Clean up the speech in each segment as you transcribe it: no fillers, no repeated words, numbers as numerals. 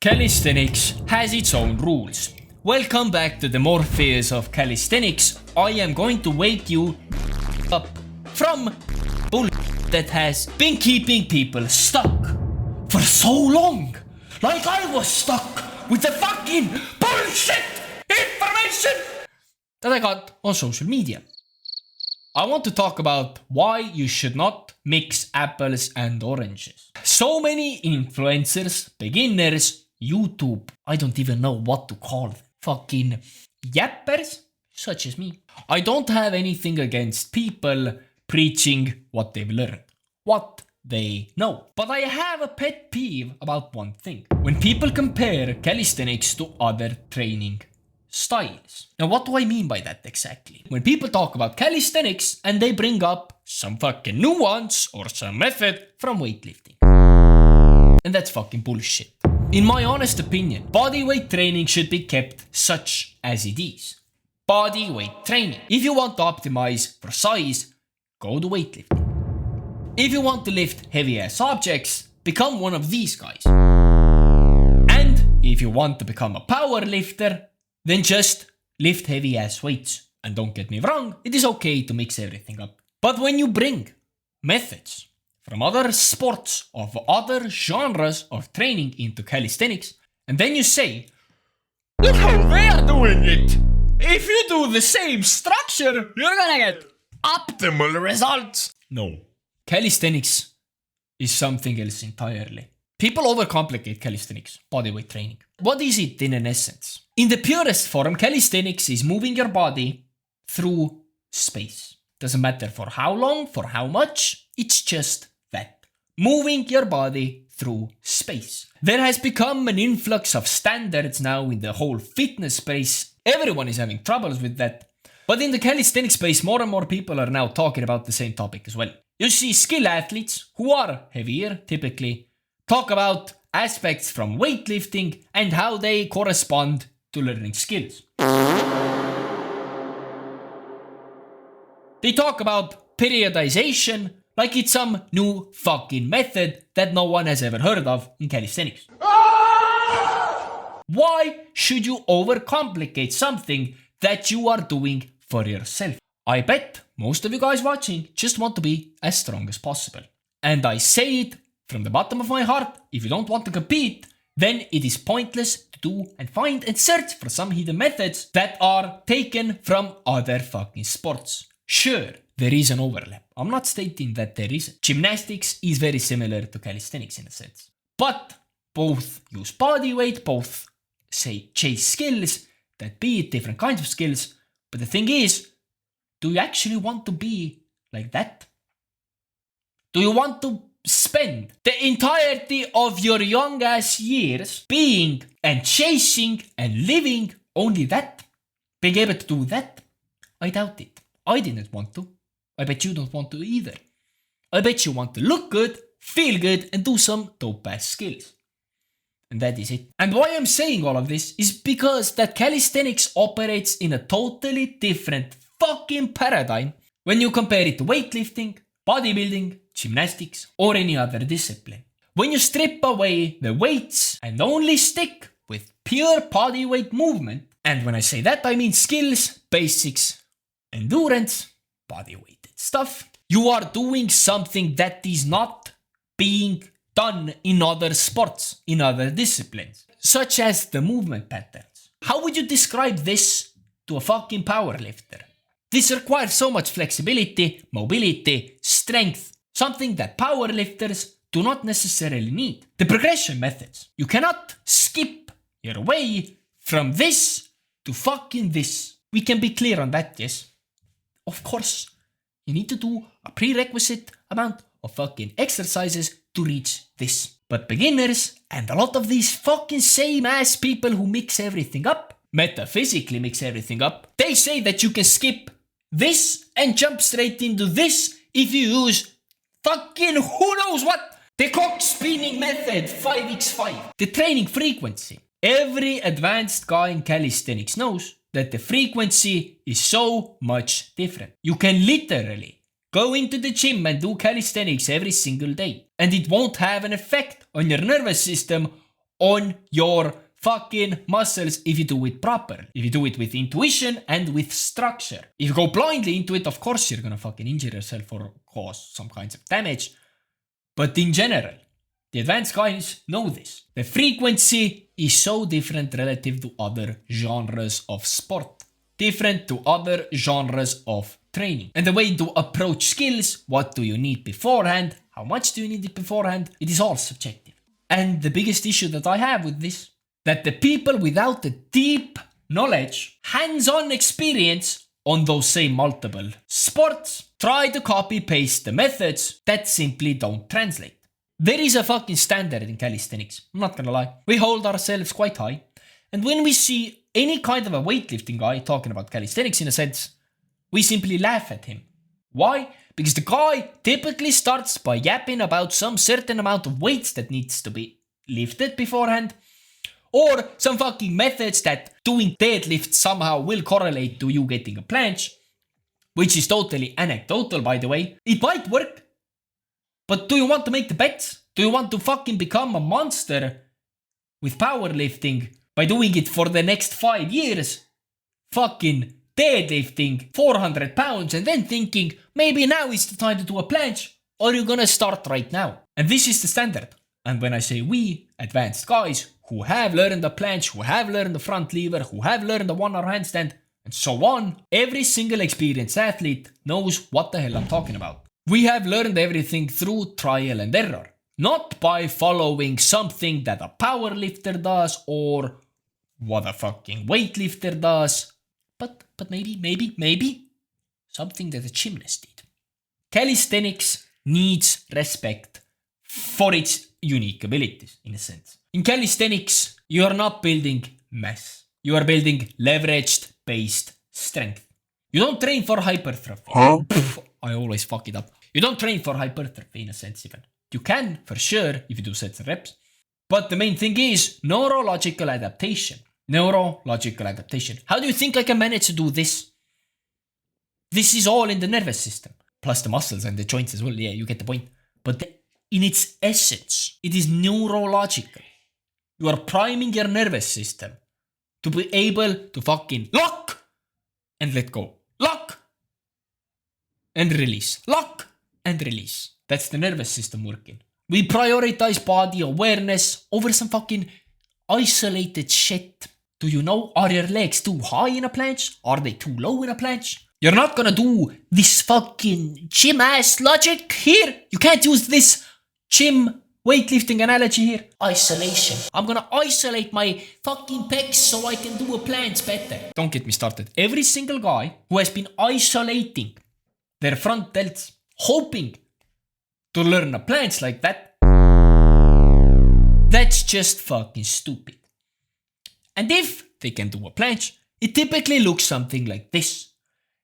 Calisthenics has its own rules. Welcome back to the Morpheus of Calisthenics. I am going to wake you up from bull that has been keeping people stuck for so long. Like I was stuck with the fucking bullshit information that I got on social media. I want to talk about why you should not mix apples and oranges. So many influencers, beginners, YouTube, I don't even know what to call them. Fucking yappers, such as me. I don't have anything against people preaching what they've learned, what they know. But I have a pet peeve about one thing. When people compare calisthenics to other training styles. Now, what do I mean by that exactly? When people talk about calisthenics and they bring up some fucking nuance or some method from weightlifting. And that's fucking bullshit. In my honest opinion, bodyweight training should be kept such as it is. Bodyweight training. If you want to optimize for size, go to weightlifting. If you want to lift heavy ass objects, become one of these guys. And if you want to become a power lifter, then just lift heavy ass weights. And don't get me wrong, it is okay to mix everything up. But when you bring methods from other sports, of other genres of training into calisthenics, and then you say, look how they are doing it! If you do the same structure, you're gonna get optimal results! No. Calisthenics is something else entirely. People overcomplicate calisthenics, bodyweight training. What is it in an essence? In the purest form, calisthenics is moving your body through space. Doesn't matter for how long, for how much, it's just that. Moving your body through space. There has become an influx of standards now in the whole fitness space. Everyone is having troubles with that. But in the calisthenics space, more and more people are now talking about the same topic as well. You see skill athletes, who are heavier typically, talk about aspects from weightlifting and how they correspond to learning skills. They talk about periodization like it's some new fucking method that no one has ever heard of in calisthenics. Why should you overcomplicate something that you are doing for yourself? I bet most of you guys watching just want to be as strong as possible. And I say it from the bottom of my heart, if you don't want to compete, then it is pointless to do and find and search for some hidden methods that are taken from other fucking sports. Sure, there is an overlap. I'm not stating that there isn't. Gymnastics is very similar to calisthenics in a sense. But both use body weight, both say chase skills, that be it different kinds of skills. But the thing is, do you actually want to be like that? Do you want to spend the entirety of your young ass years being and chasing and living only that? Being able to do that? I doubt it. I didn't want to. I bet you don't want to either. I bet you want to look good, feel good, and do some dope ass skills. And that is it. And why I'm saying all of this is because that calisthenics operates in a totally different fucking paradigm when you compare it to weightlifting, bodybuilding, gymnastics, or any other discipline. When you strip away the weights and only stick with pure bodyweight movement, and when I say that I mean skills, basics, endurance, body-weighted stuff, you are doing something that is not being done in other sports, in other disciplines, such as the movement patterns. How would you describe this to a fucking powerlifter? This requires so much flexibility, mobility, strength, something that powerlifters do not necessarily need. The progression methods. You cannot skip your way from this to fucking this. We can be clear on that, yes? Of course, you need to do a prerequisite amount of fucking exercises to reach this. But beginners and a lot of these fucking same ass people who mix everything up, metaphysically mix everything up, they say that you can skip this and jump straight into this if you use fucking who knows what. The cock spinning method 5x5. The training frequency. Every advanced guy in calisthenics knows that the frequency is so much different. You can literally go into the gym and do calisthenics every single day, and it won't have an effect on your nervous system on your fucking muscles if you do it properly. If you do it with intuition and with structure. If you go blindly into it, of course you're gonna fucking injure yourself or cause some kinds of damage. But in general, the advanced guys know this. The frequency is so different relative to other genres of sport. Different to other genres of training. And the way to approach skills, what do you need beforehand, how much do you need it beforehand, it is all subjective. And the biggest issue that I have with this, that the people without the deep knowledge, hands-on experience on those same multiple sports, try to copy-paste the methods that simply don't translate. There is a fucking standard in calisthenics, I'm not gonna lie. We hold ourselves quite high. And when we see any kind of a weightlifting guy talking about calisthenics in a sense, we simply laugh at him. Why? Because the guy typically starts by yapping about some certain amount of weights that needs to be lifted beforehand, or some fucking methods that doing deadlifts somehow will correlate to you getting a planche, which is totally anecdotal, by the way. It might work, but do you want to make the bets? Do you want to fucking become a monster with powerlifting by doing it for the next 5 years? Fucking deadlifting 400 pounds and then thinking, maybe now is the time to do a planche, or you're gonna start right now. And this is the standard. And when I say we, advanced guys who have learned the planche, who have learned the front lever, who have learned the one-arm handstand, and so on, every single experienced athlete knows what the hell I'm talking about. We have learned everything through trial and error, not by following something that a powerlifter does or what a fucking weightlifter does, but maybe something that a gymnast did. Calisthenics needs respect for its unique abilities, in a sense. In calisthenics, you are not building mass. You are building leveraged-based strength. You don't train for hypertrophy. Huh? I always fuck it up. You don't train for hypertrophy, in a sense, even. You can, for sure, if you do sets and reps. But the main thing is neurological adaptation. Neurological adaptation. How do you think I can manage to do this? This is all in the nervous system. Plus the muscles and the joints as well. Yeah, you get the point. But in its essence, it is neurological. You are priming your nervous system to be able to fucking lock and let go. Lock and release. Lock and release. That's the nervous system working. We prioritize body awareness over some fucking isolated shit. Do you know, are your legs too high in a planche? Are they too low in a planche? You're not gonna do this fucking gym ass logic here. You can't use this gym weightlifting analogy here. Isolation. I'm gonna isolate my fucking pecs so I can do a planche better. Don't get me started. Every single guy who has been isolating their front delts, hoping to learn a planche like that, that's just fucking stupid. And if they can do a planche, it typically looks something like this.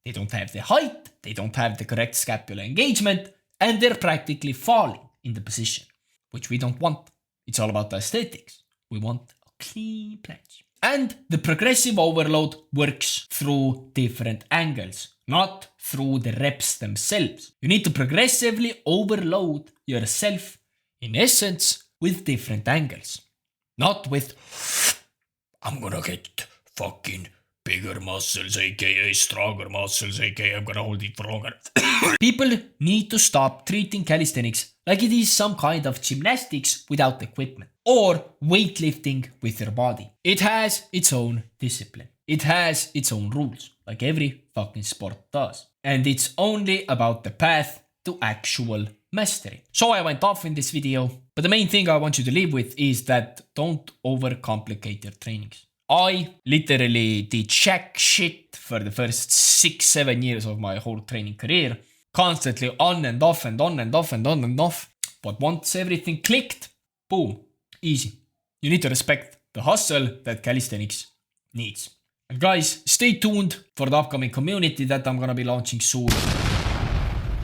They don't have the height, they don't have the correct scapular engagement, and they're practically falling in the position, which we don't want. It's all about the aesthetics. We want a clean planche. And the progressive overload works through different angles, not through the reps themselves. You need to progressively overload yourself, in essence, with different angles. Not with, I'm gonna get fucking bigger muscles, aka stronger muscles, aka I'm gonna hold it for longer. People need to stop treating calisthenics like it is some kind of gymnastics without equipment, or weightlifting with your body. It has its own discipline. It has its own rules, like every fucking sport does. And it's only about the path to actual mastery. So I went off in this video, but the main thing I want you to leave with is that don't overcomplicate your trainings. I literally did jack shit for the first 6-7 years of my whole training career. Constantly on and off and on and off and on and off. But once everything clicked, boom, easy. You need to respect the hustle that calisthenics needs. And guys, stay tuned for the upcoming community that I'm gonna be launching soon.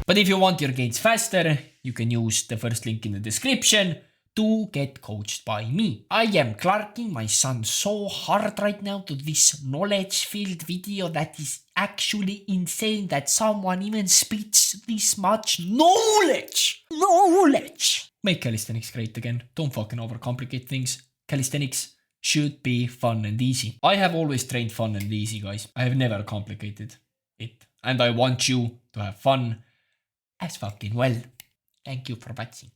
But if you want your gains faster, you can use the first link in the description to get coached by me. I am clerking my son so hard right now to this knowledge-filled video that is actually insane that someone even spits this much knowledge. Make calisthenics great again. Don't fucking overcomplicate things. calisthenics should be fun and easy. I have always trained fun and easy, guys. I have never complicated it. And I want you to have fun as fucking well. Thank you for watching.